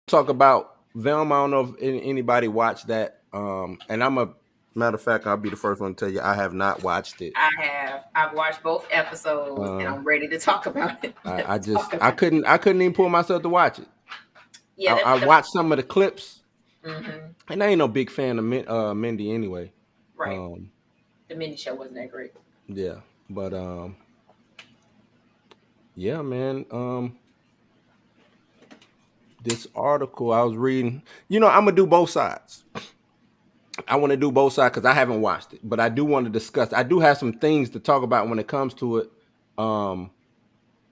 talk about Velma. I don't know if anybody watched that. And I'm a matter of fact, I'll be the first one to tell you I have not watched it. I have. I've watched both episodes, and Uh, I'm ready to talk about it. I Let's talk just about it. I couldn't even pull myself to watch it. Yeah, I watched some of the clips, hmm and I ain't no big fan of Mindy anyway. right. Um, The mini show wasn't that great. yeah, but yeah, man. This article I was reading, I'm gonna do both sides. I want to do both sides because I haven't watched it, but I do want to discuss. I do have some things to talk about when it comes to it, um,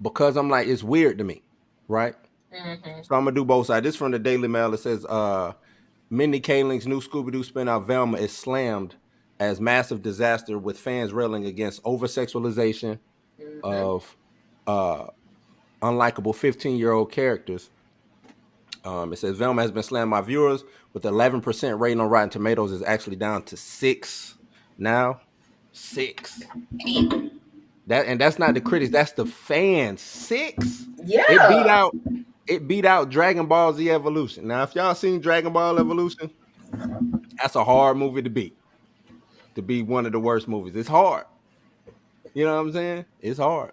because I'm like it's weird to me, right? hmm So I'm gonna do both sides. This from the Daily Mail. It says, Mindy Kaling's new Scooby Doo spinoff Velma is slammed as massive disaster with fans railing against over sexualization hmm of uh, unlikable 15-year-old characters. It says Velma has been slammed by viewers with 11% rating on Rotten Tomatoes is actually down to 6 now. 6. That's not the critics, that's the fans. 6. It beat Yeah. out it beat out Dragon Ball Z Evolution. Now, if y'all seen Dragon Ball Evolution, that's a hard movie to beat. To be one of the worst movies. It's hard. You know what I'm saying? It's hard.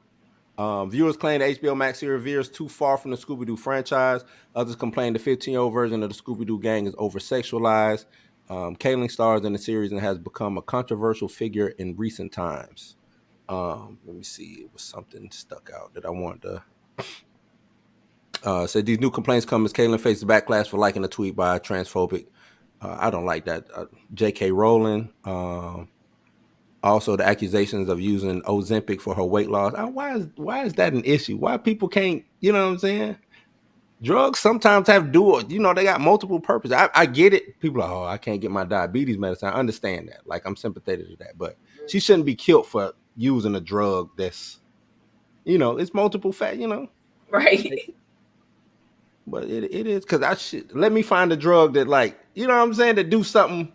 Viewers claim the HBO Max series veers too far from the Scooby Doo franchise. Others complain the 15-year-old version of the Scooby Doo gang is over sexualized. Kaling stars in the series and has become a controversial figure in recent times. Let me see. It was something stuck out that I wanted to. Said these new complaints come as Kaylin faces backlash for liking a tweet by a transphobic. I don't like that. J.K. Rowling. Also, the accusations of using Ozempic for her weight loss. Why is that an issue? Why people can't? You know what I'm saying? Drugs sometimes have dual. They got multiple purposes. I get it. People are, oh, I can't get my diabetes medicine. I understand that. Like I'm sympathetic to that, but she shouldn't be killed for using a drug that's it's multiple fat. Like, Right. but it is because I should let me find a drug that like what I'm saying that do something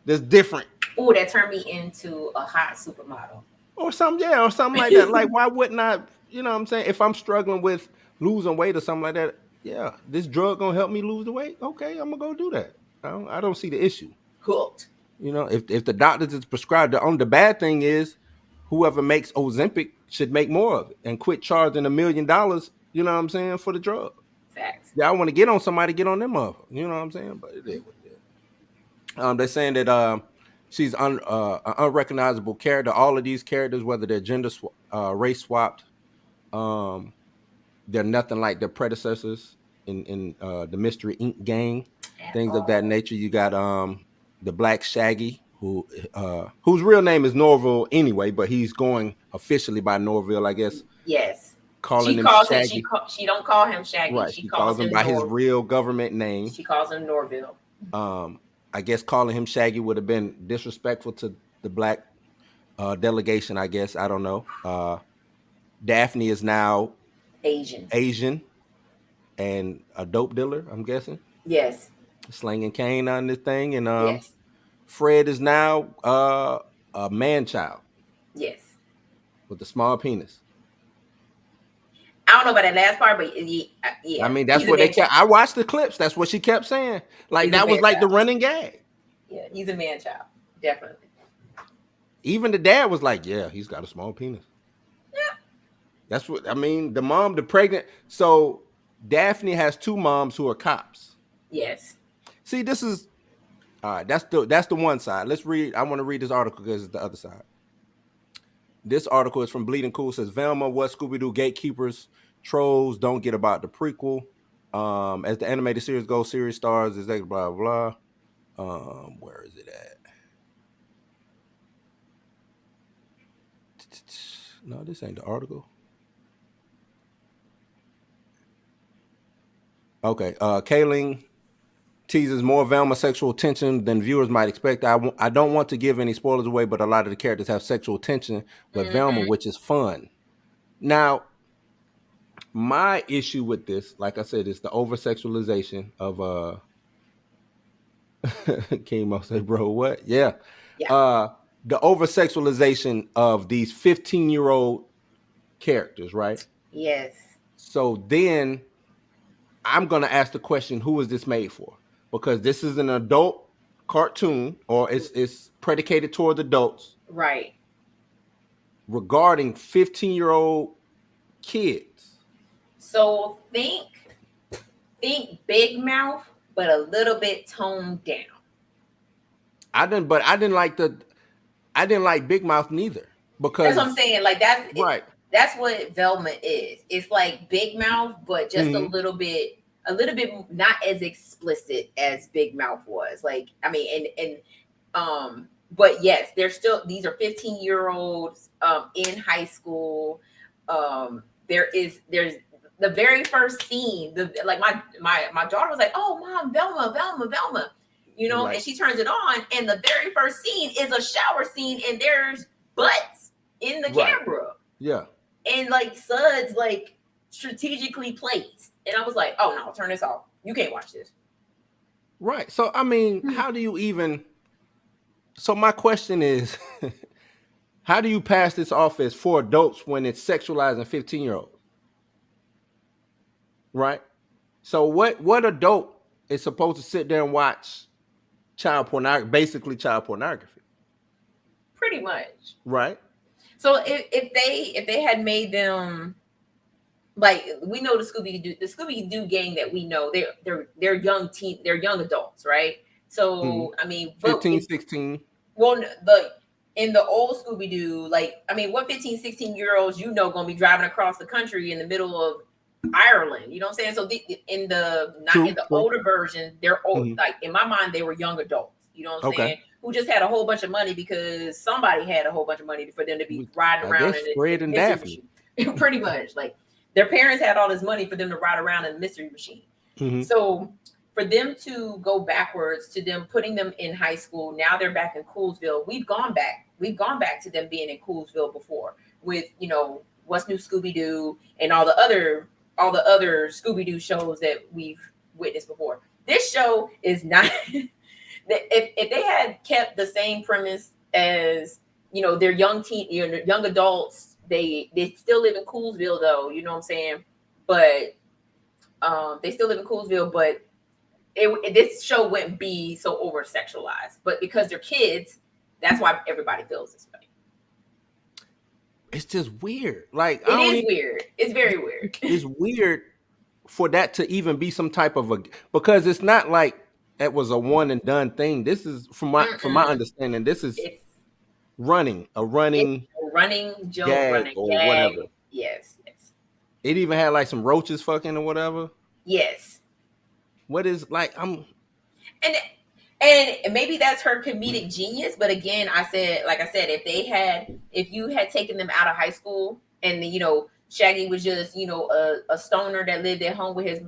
that's different Oh, that turned me into a hot supermodel. or something, yeah, or something like that. Like, why wouldn't I? What I'm saying? If I'm struggling with losing weight or something like that, yeah, this drug gonna help me lose the weight. Okay, I'm gonna go do that. I don't see the issue. Hooked. If the doctors is prescribed, the bad thing is whoever makes Ozempic should make more of it and quit charging $1 million. You know what I'm saying, for the drug. Facts. Yeah, I want to get on somebody, get on them motherfuckers. You know what I'm saying? But it is what it is. They're saying that she's an unrecognizable character. All of these characters, whether they're race swapped, um, they're nothing like their predecessors in the Mystery Inc. gang, At things of that all. nature. You got the Black Shaggy, whose real name is Norville anyway, but he's going officially by Norville, I guess, Yes. calling She him calls him. Shaggy. She don't call him Shaggy. Right, She she calls calls him him by his Nor. real government name. She calls him Norville. Um, I guess calling him Shaggy would have been disrespectful to the black delegation. I guess I don't know. Daphne is now Asian. Asian and a dope dealer. I'm guessing Yes. slinging cane on this thing, and Yes. Fred is now a man child Yes. with a small penis. I don't know about that last part, but I yeah, mean, that's he's a what they man kept. child. I watched the clips. That's what she kept saying. Like He's a that was man like the child. running gag. Yeah, he's a man child. Definitely. Even the dad was like, "Yeah, he's got a small penis." Yeah. That's what I mean. The mom, the pregnant. So Daphne has two moms who are cops. Yes. See, this is all right. That's the one side. Let's read. I want to read this article because it's the other side. This article is from Bleeding Cool. It says Velma, what Scooby Doo gatekeepers trolls don't get about the prequel. As the animated series goes, series stars is blah blah. Where is it at? No, this ain't the article. Okay. Kaling teases more Velma sexual tension than viewers might expect. I don't want to give any spoilers away, but a lot of the characters have sexual tension with Velma, Mm-hmm. which is fun. Now, my issue with this, like I said, is the over sexualization of Chemo say, bro, what? Yeah. Yeah. Uh the over sexualization of these 15-year-old characters, right? Yes. So then I'm gonna ask the question: who is this made for? Because this is an adult cartoon, or it's predicated toward adults Right. regarding 15-year-old kids. So think Big Mouth, but a little bit toned down. But I didn't like Big Mouth neither That's what I'm because saying. Like that's it. right. That's what Velma is. It's like Big Mouth, but just Hmm. a little bit not as explicit as Big Mouth was. Like I mean, but yes, they're still these are 15-year-olds in high school. There's the very first scene. The like my daughter was like, "Oh, mom, Velma, Velma, Velma," and Right. she turns it on, and the very first scene is a shower scene, and there's butts in the Right. camera Yeah. and like suds like strategically placed. And I was like, "Oh no, turn this off. You can't watch this." Right. So I mean, how do you even? So my question is, how do you pass this off as for adults when it's sexualizing 15-year-olds? Right. So what adult is supposed to sit there and watch child pornography, basically child pornography? Pretty much. Right. So if they had made them like we know the Scooby Doo gang that we know they're they're young adults, right? Hmm. So I mean, but 15, 16. well the in the old Scooby Doo, like I mean, what 15, 16 year olds gonna be driving across the country in the middle of Ireland? You know what I'm saying? So in the not in True. the True. older version, they're old. Hmm. Like in my mind, they were young adults. You know what I'm Okay. saying? Who just had a whole bunch of money because somebody had a whole bunch of money for them to be riding I around guess in Fred a and mystery Daphne. machine. Pretty much, like their parents had all this money for them to ride around in a mystery machine. Hmm. So for them to go backwards to them putting them in high school, now they're back in Coolsville. We've gone back to them being in Coolsville before with What's New Scooby Doo and all the other Scooby Doo shows that we've witnessed before. This show is not. If they had kept the same premise as they're young adults, they still live in Coolsville though. You know what I'm saying? But they still live in Coolsville, but this show wouldn't be so over sexualized. But because they're kids, that's why everybody feels this way. It's just weird. Like I It don't is even. weird. It's very weird. It's weird for that to even be some type of a because it's not like that was a one and done thing. This is from my Mm-mm. understanding. This is It's a it's running a running joke, gag running or whatever. gag. Yes, yes, It even had like some roaches fucking or whatever. yes. What is like And and maybe that's her comedic genius. But again, like I said, if you had taken them out of high school, and Shaggy was just a stoner that lived at home with his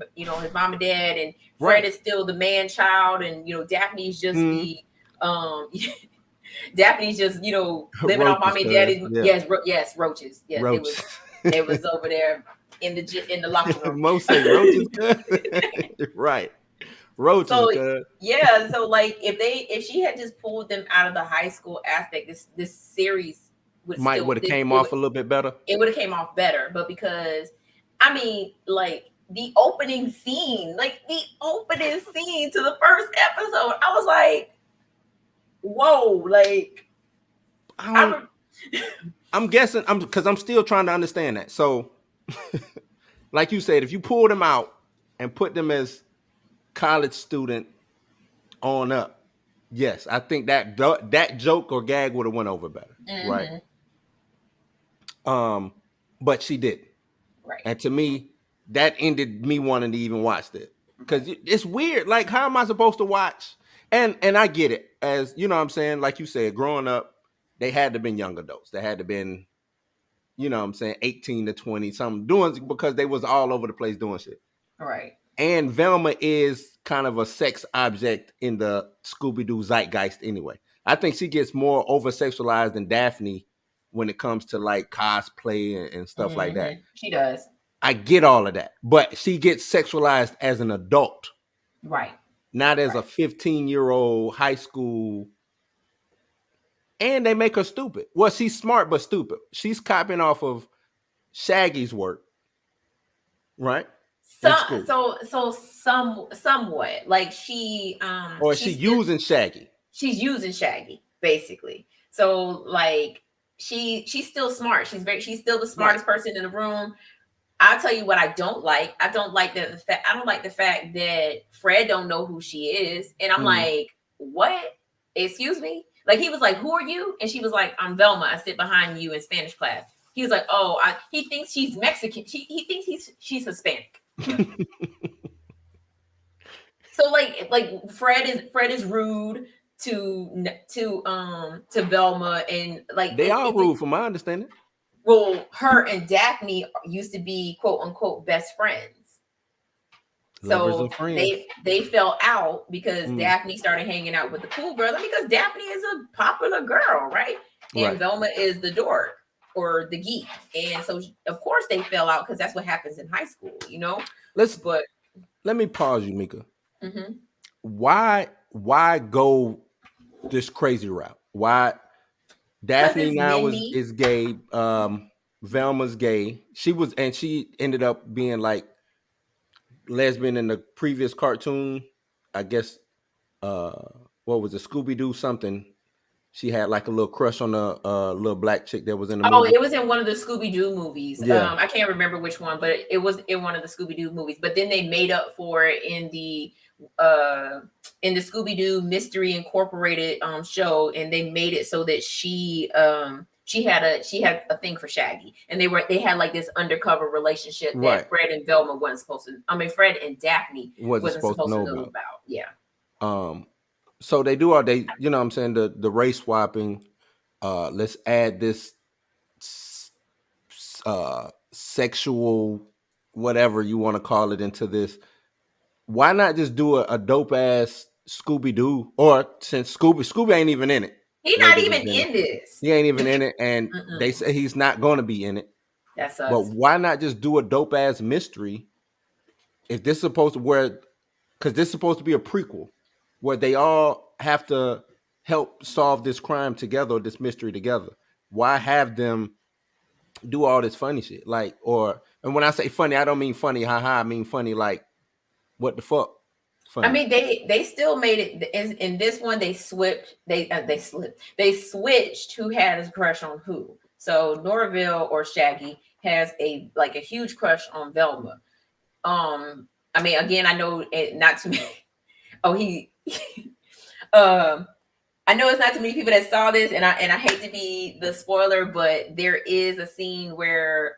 mom and dad, and Fred right? is still the man child, and Daphne's just Mm, the Daphne's just living off roaches, mommy and cuz daddy's. yeah, Yes, roaches. Yes, they roaches. was they was over there in the locker room. Most say roaches, cuz right, roaches, So cuz yeah, so like if she had just pulled them out of the high school aspect, this series would might still would have came off a little bit better. it would have came off better. But because I mean, like the opening scene to the first episode, I was like, whoa, like I I don't. I'm guessing. Because I'm still trying to understand that. So, like you said, if you pull them out and put them as college student on up, yes, I think that joke or gag would have went over better, right? mm-hmm, Um, but she didn't, right, and to me, that ended me wanting to even watch it because right, it's weird. Like, how am I supposed to watch? And I get it, as you know, what I'm saying, like you said, growing up, they had to been young adults. They had to been, what I'm saying, 18 to 20, something doing because they was all over the place doing shit. right, And Velma is kind of a sex object in the Scooby Doo zeitgeist anyway. I think she gets more over sexualized than Daphne when it comes to like cosplay and stuff like that. she does, I get all of that, but she gets sexualized as an adult, right, not as a right, 15-year-old high school. And they make her stupid. Well, she's smart but stupid. She's copying off of Shaggy's work, right? in some school, somewhat like or is she she's still using Shaggy? she's using Shaggy basically. So like she's still smart. She's still the Right. smartest person in the room. I'll tell you what I don't like. I don't like the fact that Fred don't know who she is. And I'm Mm-hmm. like, what? Excuse me? Like he was like, who are you? And she was like, I'm Velma. I sit behind you in Spanish class. He was like, oh, he thinks she's Mexican. He thinks she's Hispanic. So Fred is rude to Velma and like They all it's rude, from my understanding. well, her and Daphne used to be quote unquote best friends. Lovers So and friends. they fell out because Mm, Daphne started hanging out with the cool girls. And because Daphne is a popular girl, right? And right. Velma is the dork or the geek. And so of course they fell out because that's what happens in high school, you know? Let's But let me pause you, Mika. mhm. Why go this crazy route? Why Because Daphne it's now Mindy. is gay. Velma's gay. She ended up being like lesbian in the previous cartoon. I guess uh what was it, Scooby Doo something? She had like a little crush on the little black chick that was in the Oh, movie. it was in one of the Scooby Doo movies. Yeah, I can't remember which one, but it was in one of the Scooby Doo movies. But then they made up for it uh in the Scooby Doo Mystery Incorporated show, and they made it so that she had a thing for Shaggy, and they had like this undercover relationship right. that Fred and Velma wasn't supposed to. I mean, Fred and Daphne Wasn't wasn't supposed to supposed to know know about. about. Yeah. Um, so they do all they, you know what I'm saying, the race swapping. Let's add this sexual whatever you want to call it into this. Why not just do a dope ass Scooby Doo? Or since Scooby ain't even in it, He's not ladies and even gentlemen, in this. he ain't even in it, and they Mm-mm. say he's not going to be in it. That But sucks. why not just do a dope ass mystery if this is supposed to where, because this is supposed to be a prequel where they all have to help solve this crime together, this mystery together. Why have them do all this funny shit? Like, or, and when I say funny, I don't mean funny, haha. I mean funny, like, what the fuck, I funny. mean, they still made it in this one. They switched who had a crush on who. So Norville or Shaggy has a huge crush on Velma. I mean, again, I know it not too many. Oh, he. um, I know it's not too many people that saw this, and I hate to be the spoiler, but there is a scene where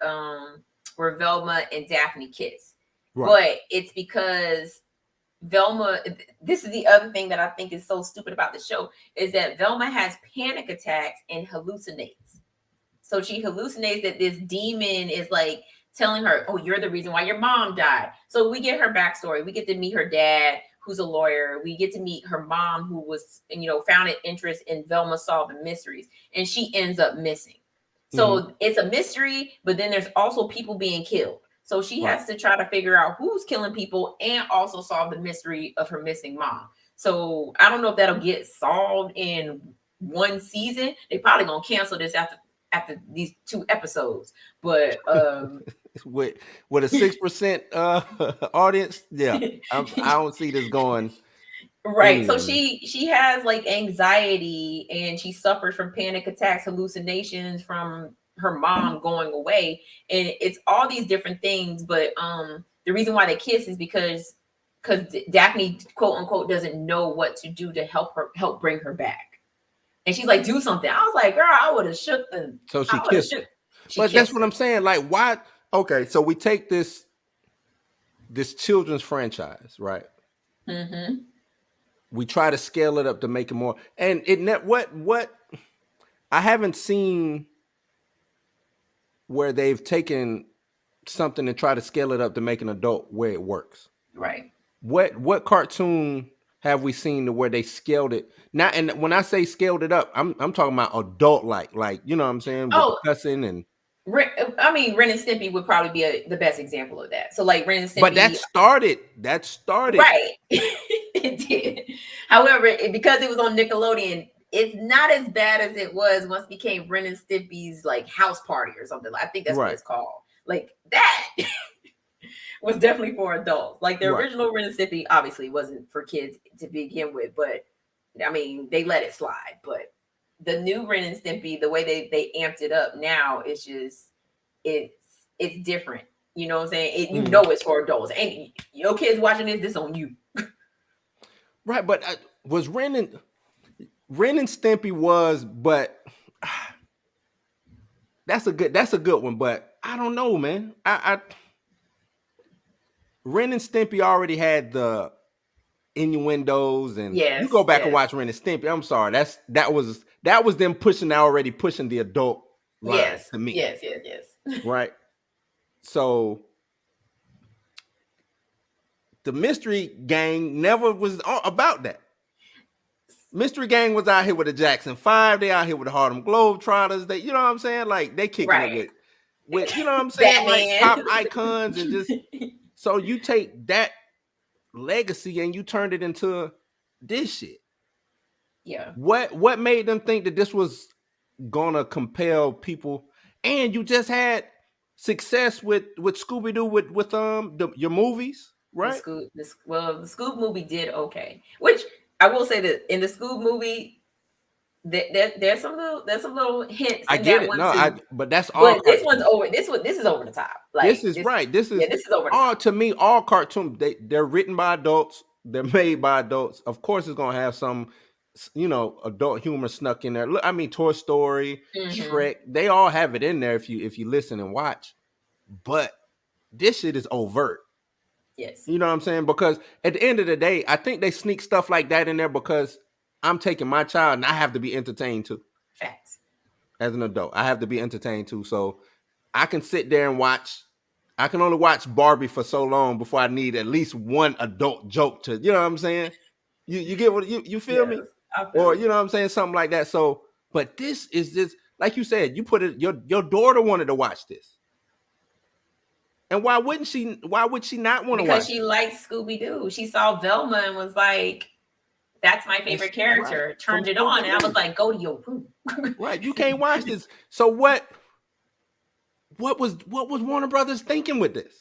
Velma and Daphne kiss, Right. but it's because Velma, this is the other thing that I think is so stupid about the show is that Velma has panic attacks and hallucinates. So she hallucinates that this demon is like telling her, "Oh, you're the reason why your mom died." So we get her backstory. We get to meet her dad, who's a lawyer. We get to meet her mom, who was, found an interest in Velma solving mysteries, and she ends up missing. Hmm. So it's a mystery, but then there's also people being killed. So she Right. has to try to figure out who's killing people and also solve the mystery of her missing mom. So I don't know if that'll get solved in one season. They probably gonna cancel this after these 2 episodes. But with with a 6% audience, yeah, I don't see this going right. So anywhere. she has like anxiety and she suffers from panic attacks, hallucinations from her mom going away. And it's all these different things. But the reason why they kiss is because Daphne quote unquote doesn't know what to do to help bring her back. And she's like, do something. I was like, girl, So she I would have kissed her. shook. She But that's kissed what her. I'm saying. Like, why? Okay, so we take this children's franchise, right? Mm-hmm. We try to scale it up to make it more, and what I haven't seen where they've taken something and try to scale it up to make an adult where it works. Right. What cartoon have we seen to where they scaled it? Not, and when I say scaled it up, I'm talking about adult, like, you know what I'm saying, with the Oh, cussing and. I mean, Ren and Stimpy would probably be the best example of that. So, like Ren and But Stimpy, that started. right? It did. However, because it was on Nickelodeon, it's not as bad as it was once it became Ren and Stimpy's like house party or something. I think that's what Right. it's called. Like that was definitely for adults. Like the Right. original Ren and Stimpy obviously wasn't for kids to begin with, but I mean they let it slide. But the new Ren and Stimpy, the way they amped it up now, it's just it's different. You know what I'm saying? You know Mhm. it's for adults. And your kids watching this on you. Right, but was Ren and Stimpy was, but that's a good one. But I don't know, man. I Ren and Stimpy already had the innuendos, and you go Yes, back and yes, watch Ren and Stimpy. I'm sorry, that was them already pushing the adult line yes, to me, yes, yes, yes. right? So the Mystery Gang never was about that. Mystery Gang was out here with the Jackson 5. They out here with the Harlem Globetrotters. They, you know what I'm saying? Like they kicking it Right. with you know what I'm saying? Like Batman. pop icons and just so you take that legacy and you turned it into this shit. Yeah. What made them think that this was gonna compel people? And you just had success with Scooby Doo with your movies, The right? Scoob, the Scoob movie did okay. Which I will say that in the Scoob movie, there's some little hints I in get that it. one No, too. but that's all But this one's cartoons. over. This is over the top. This Like is this, right. This yeah, is this is over the all top. to me. All cartoons they're written by adults. They're made by adults. Of course, it's gonna have some, adult humor snuck in there. Look, I mean, Toy Story, Hmm. Shrek, they all have it in there if you listen and watch. But this shit is overt. Yes, You know what I'm saying? Because at the end of the day, I think they sneak stuff like that in there because I'm taking my child and I have to be entertained too. facts. As an adult, I have to be entertained too. So I can sit there and watch. I can only watch Barbie for so long before I need at least one adult joke to, you know what I'm saying? You get what you feel Yes, me? I feel Or you. you know what I'm saying? Something like that. So, but this is just like you said, you put it, your daughter wanted to watch this. And why would she not want to Because watch she it? liked Scooby Doo. She saw Velma and was like, "That's my That's favorite right. character." From Turned it on, Scooby and I was Doo. like, "Go to your room." Right. You can't watch this. So what was Warner Brothers thinking with this?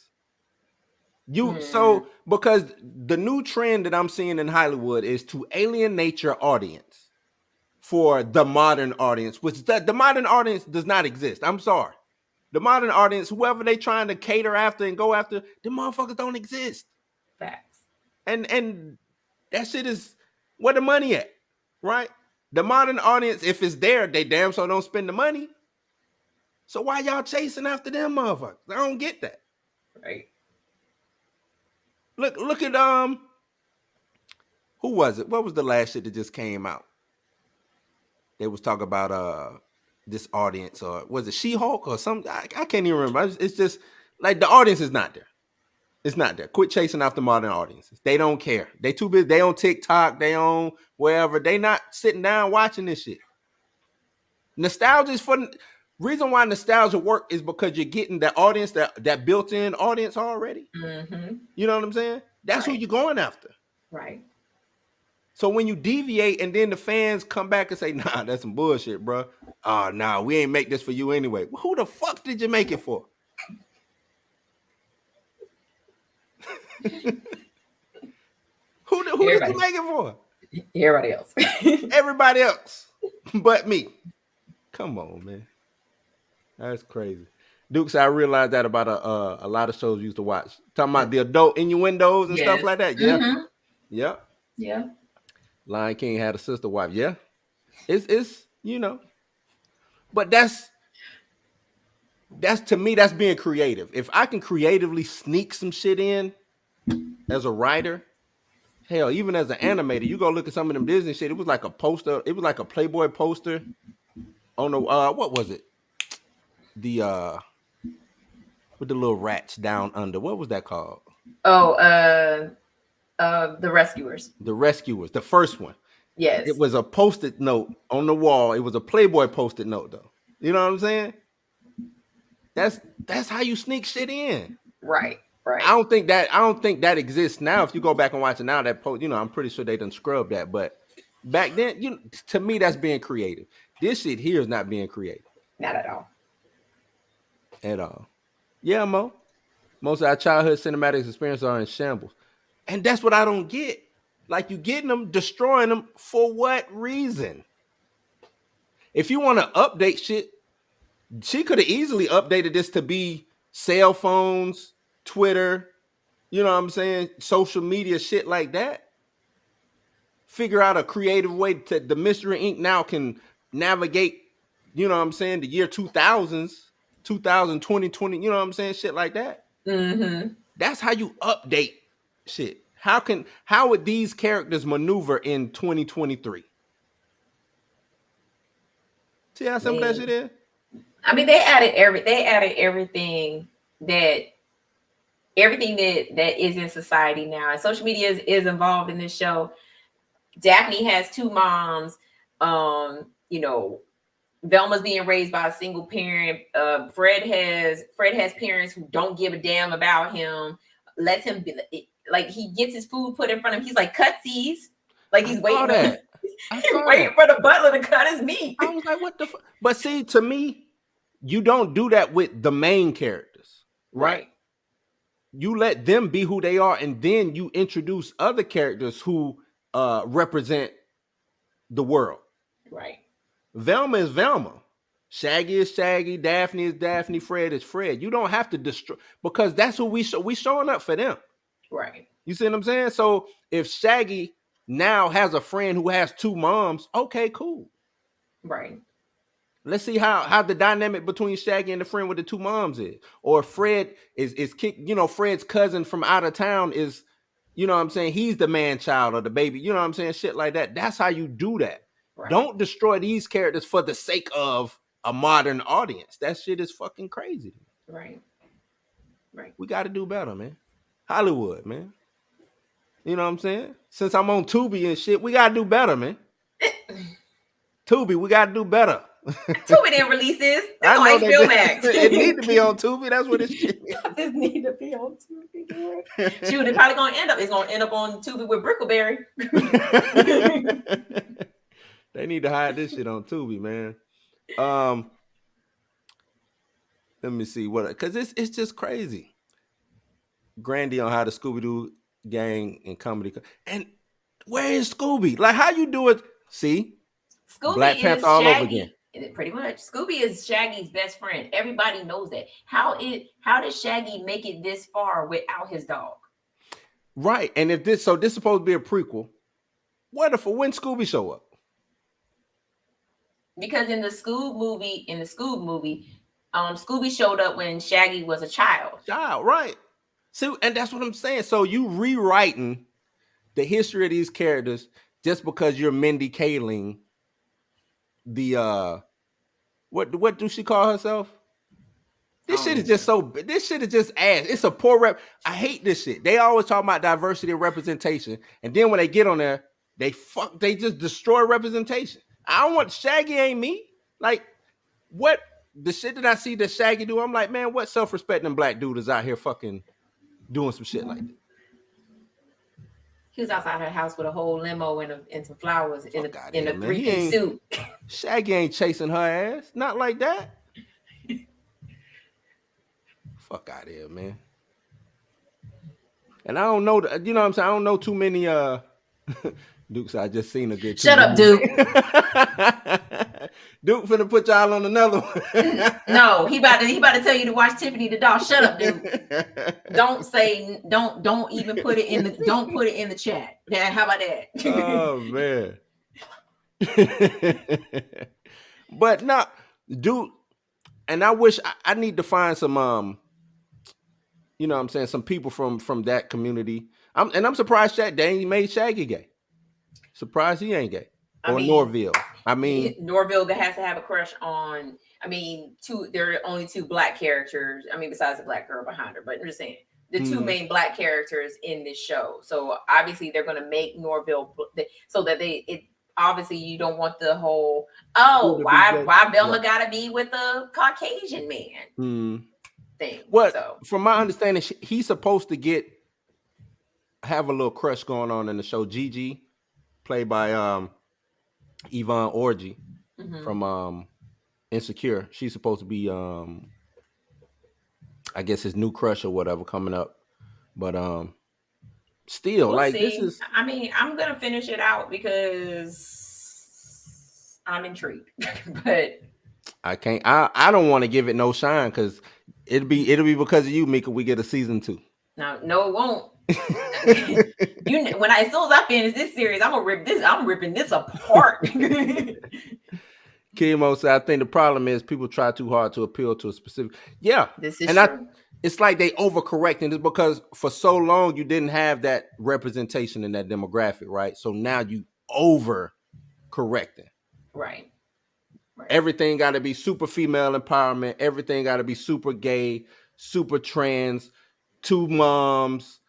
Hmm. Because the new trend that I'm seeing in Hollywood is to alienate your audience for the modern audience, which the modern audience does not exist. I'm sorry. The modern audience, whoever they trying to cater after and go after, the motherfuckers don't exist. Facts. And that shit is where the money at, right? The modern audience, if it's there, they damn so don't spend the money. So why y'all chasing after them motherfuckers? I don't get that. Right. Look at who was it? What was the last shit that just came out? They was talking about this audience, or was it She-Hulk or something? I can't even remember. It's just like the audience is not there. It's not there. Quit chasing after modern audiences. They don't care. They too busy. They on TikTok. They on wherever. They not sitting down watching this shit. Nostalgia is for reason why nostalgia work is because you're getting that audience, that built-in audience already. Hmm. You know what I'm saying? That's who Right. you're going after. Right. So when you deviate and then the fans come back and say, "Nah, that's some bullshit, bro. Nah, we ain't make this for you anyway." Well, who the fuck did you make it for? Who did you Everybody. make it for? Everybody else. Everybody else, but me. Come on, man. That's crazy. Dukes, I realized that about a lot of shows we used to watch. Talking about the adult innuendos and stuff Yes. like that. Yeah, Hmm. yeah. Yeah. Lion King had a sister wife. Yeah, it's but that's to me that's being creative. If I can creatively sneak some shit in as a writer, hell, even as an animator, you go look at some of them Disney shit. It was like a poster. It was like a Playboy poster on the what was it? The with the little rats down under. What was that called? Oh, the rescuers. The Rescuers, the first one. It Yes. was a post-it note on the wall. It was a Playboy post-it note though. You know what I'm saying? That's how you sneak shit in. Right. I Right. don't think that exists now. If you go back and watch it now, that post, I'm pretty sure they done scrubbed that. But back then, to me, that's being creative. This shit here is not being creative Not at all. at all. Yeah, Mo. Most of our childhood cinematic experiences are in shambles. And that's what I don't get. Like, you getting them, destroying them for what reason? If you want to update shit, she could have easily updated this to be cell phones, Twitter, you know what I'm saying? Social media, shit like that. Figure out a creative way to the Mystery Inc. now can navigate, you know what I'm saying, the year 2000s, 2020, 20, you know what I'm saying? Shit like that. Mm-hmm. That's how you update shit. How would these characters maneuver in 2023? See how I simple that shit mean, is? they added that everything that is in society now. And social media is involved in this show. Daphne has two moms. You know, Velma's being raised by a single parent. Fred has parents who don't give a damn about him. Lets him be like, he gets his food put in front of him. He's like, cut these. Like, I he's saw waiting on that. I he's saw waiting that. for the butler to cut his meat. I was like, what the fuck? But see, to me, you don't do that with the main characters, right? Right. You let them be who they are, and then you introduce other characters who represent the world. Right. Velma is Velma. Shaggy is Shaggy. Daphne is Daphne. Fred is Fred. You don't have to destroy, because that's who we showing up for them. Right. You see what I'm saying? So if Shaggy now has a friend who has two moms, okay, cool. Right. Let's see how the dynamic between Shaggy and the friend with the two moms is. Or Fred is kick, Fred's cousin from out of town is, you know what I'm saying, he's the man child or the baby, you know what I'm saying? Shit like that. That's how you do that. Right. Don't destroy these characters for the sake of a modern audience. That shit is fucking crazy. Right. Right. We got to do better, man. Hollywood, man. You know what I'm saying? Since I'm on Tubi and shit, we got to do better, man. Tubi, we got to do better. Tubi didn't release this. This I on know HBO that Max. it need to be on Tubi. That's what it shit. This need to be on Tubi. Shoot, it's probably gonna end up. It's gonna end up on Tubi with Brickleberry. They need to hide this shit on Tubi, man. Let me see what, because it's just crazy. Grandy on how the Scooby Doo gang and comedy, and where is Scooby? Like, how you do it? See, Black Scooby Panther is all over again. Shaggy. Pretty much, Scooby is Shaggy's best friend. Everybody knows that. How did Shaggy make it this far without his dog? Right, and if this is supposed to be a prequel, when Scooby show up? Because in the Scoob movie, Scooby showed up when Shaggy was a child. Child, right? See, and that's what I'm saying. So you rewriting the history of these characters just because you're Mindy Kaling, the what do she call herself? This shit is just this shit is just ass. It's a poor rep. I hate this shit. They always talk about diversity and representation, and then when they get on there, they just destroy representation. I don't want Shaggy ain't me. Like, what the shit that I see that Shaggy do, I'm like, man, what self-respecting black dude is out here fucking doing some shit like that? He was outside her house with a whole limo and some flowers in a Man. three-piece suit. Shaggy ain't chasing her ass. Not like that. Fuck out of here, man. And I don't know, you know what I'm saying? I don't know too many Dukes. I just seen a good Shut up, Duke. Duke finna put y'all on another one. No, he about to tell you to watch Tiffany the Doll. Shut up, Duke. Don't even put it in the chat. Yeah, how about that? Oh man. But no, Duke, and I wish I need to find some you know what I'm saying, some people from that community. I'm surprised they ain't made Shaggy gay. Surprised he ain't gay. Or Norville. Norville has to have a crush on. There are only two black characters. Besides the black girl behind her, but I'm just saying the two main black characters in this show. So obviously they're going to make Norville so that obviously you don't want the whole why Velma got to be with a Caucasian man thing. Well, from my understanding, he's supposed to have a little crush going on in the show. Gigi, played by Yvonne Orji from Insecure. She's supposed to be I guess his new crush or whatever coming up. But still, We'll like this see. is I mean, I'm gonna finish it out because I'm intrigued. But I can't. I don't want to give it no shine because it'll be because of you, Mika. We get a season 2. no, no, it won't. When as soon as I finish this series, I'm gonna rip this. I'm ripping this apart. Kimo said, I think the problem is people try too hard to appeal to a specific. Yeah, This is and true. it's like they overcorrecting this because for so long you didn't have that representation in that demographic, right? So now you over correcting. Right. Right. Everything got to be super female empowerment. Everything got to be super gay, super trans, 2 moms,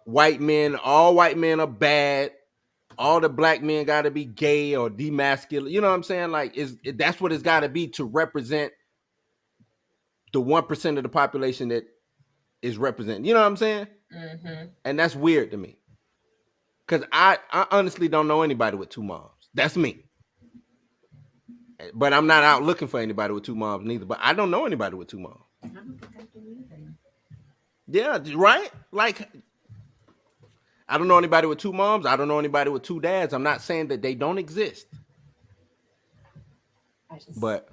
white men. All white men are bad. All the black men got to be gay or demasculine. You know what I'm saying? Like, that's what it's got to be to represent the 1% of the population that is represented. You know what I'm saying? Mm-hmm. And that's weird to me because I honestly don't know anybody with 2 moms. That's me. But I'm not out looking for anybody with 2 moms neither. But I don't know anybody with 2 moms. I don't think I do either. Yeah, right? Like, I don't know anybody with 2 moms. I don't know anybody with 2 dads. I'm not saying that they don't exist. But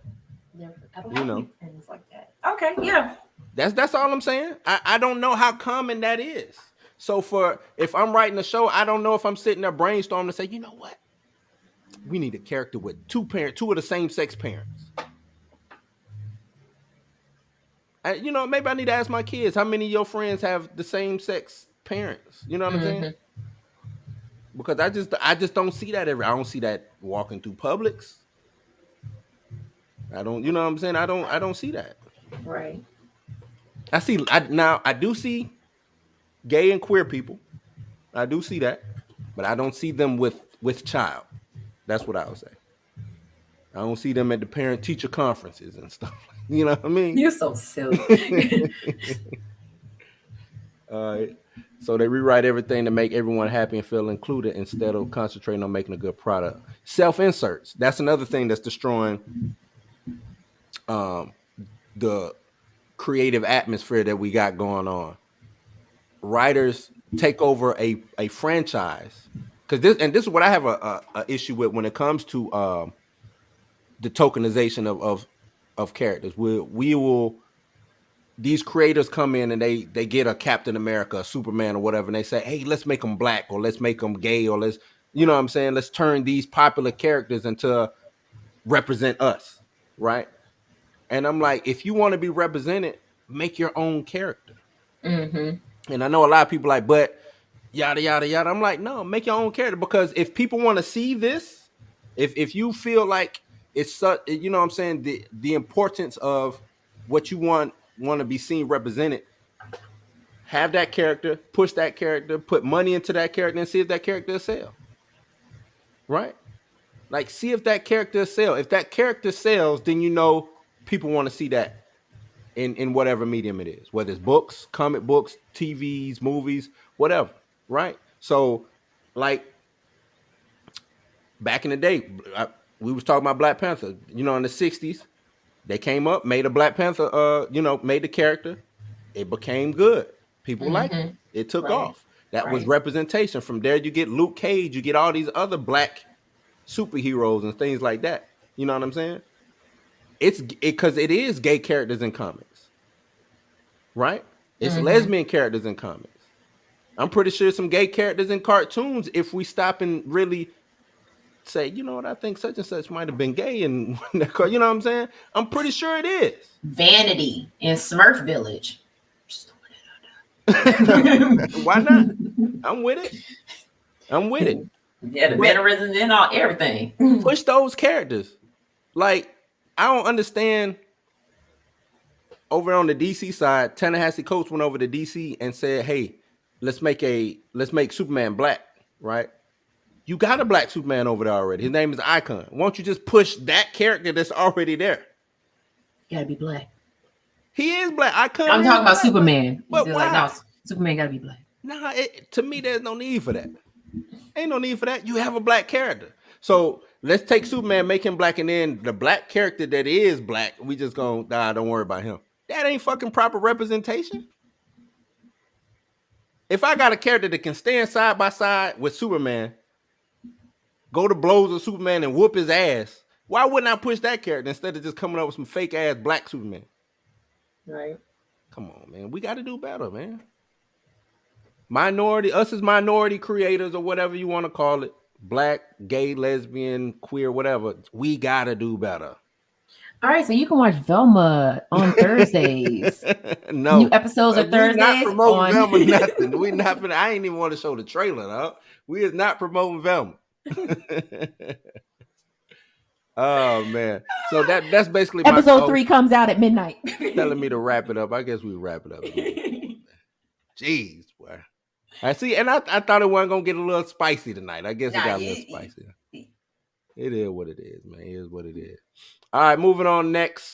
I don't you have know, any friends like that. Okay, yeah. that's all I'm saying. I don't know how common that is. So if I'm writing a show, I don't know if I'm sitting there brainstorming to say, you know what? We need a character with 2 of the same sex parents. Maybe I need to ask my kids, how many of your friends have the same sex parents? You know what I'm saying? Because I just don't see that I don't see that walking through Publix. I don't, you know what I'm saying? I don't see that. Right. I do see gay and queer people. I do see that, but I don't see them with child. That's what I would say. I don't see them at the parent teacher conferences and stuff. You know what I mean? You're so silly. So they rewrite everything to make everyone happy and feel included instead of concentrating on making a good product. Self-inserts. That's another thing that's destroying the creative atmosphere that we got going on. Writers take over a franchise because this is what I have a issue with when it comes to the tokenization of characters. We will these creators come in and they get a Captain America, a Superman, or whatever, and they say, hey, let's make them black or let's make them gay or let's, you know what I'm saying, let's turn these popular characters into represent us, right? And I'm like, if you want to be represented, make your own character. Mm-hmm. And I know a lot of people like, but yada yada yada. I'm like, no, make your own character, because if people want to see this, if you feel like it's such, you know what I'm saying, the importance of what you want to be seen represented, have that character, push that character, put money into that character, and see if that character will sell. Right? Like, see if that character sell. If that character sells, then you know people want to see that in whatever medium it is, whether it's books, comic books, TVs, movies, whatever. Right? So, like, back in the day, we was talking about Black Panther. You know, in the 60s, they came up, made a Black Panther, made the character. It became good. People liked Mm-hmm. it. It took Right. off. That was Right. representation. From there, you get Luke Cage, you get all these other black superheroes and things like that. You know what I'm saying? It's because it is gay characters in comics, right? It's Mm-hmm. lesbian characters in comics. I'm pretty sure some gay characters in cartoons, if we stop and really say, you know what, I think such and such might have been gay, and you know what I'm saying? I'm pretty sure it is. Vanity in Smurf Village. Why not? I'm with it. I'm with it. Yeah, the mannerisms and all, everything. Push those characters. Like, I don't understand. Over on the DC side, Ta-Nehisi Coates went over to DC and said, hey, let's make Superman black, right? You got a black Superman over there already. His name is Icon. Why don't you just push that character that's already there? You gotta be black. He is black. Icon. I'm talking about Superman. But why? Like, no, Superman gotta be black. Nah, to me, there's no need for that. Ain't no need for that. You have a black character. So let's take Superman, make him black, and then the black character that is black, we just don't worry about him. That ain't fucking proper representation. If I got a character that can stand side by side with Superman, go to blows with Superman and whoop his ass, why wouldn't I push that character instead of just coming up with some fake ass black Superman? Right. Come on, man. We got to do better, man. Us as minority creators or whatever you want to call it, black, gay, lesbian, queer, whatever, we got to do better. All right, so you can watch Velma on Thursdays. No, new episodes are we Thursdays. not promoting on... Velma nothing. We not. I ain't even want to show the trailer. Though. We is not promoting Velma. Oh man! So that's basically episode 3 comes out at midnight. Telling me to wrap it up. I guess we wrap it up. Jeez, boy. I see, and I thought it wasn't gonna get a little spicy tonight. I guess it got a little spicy. It is what it is, man. It is what it is. All right, moving on next.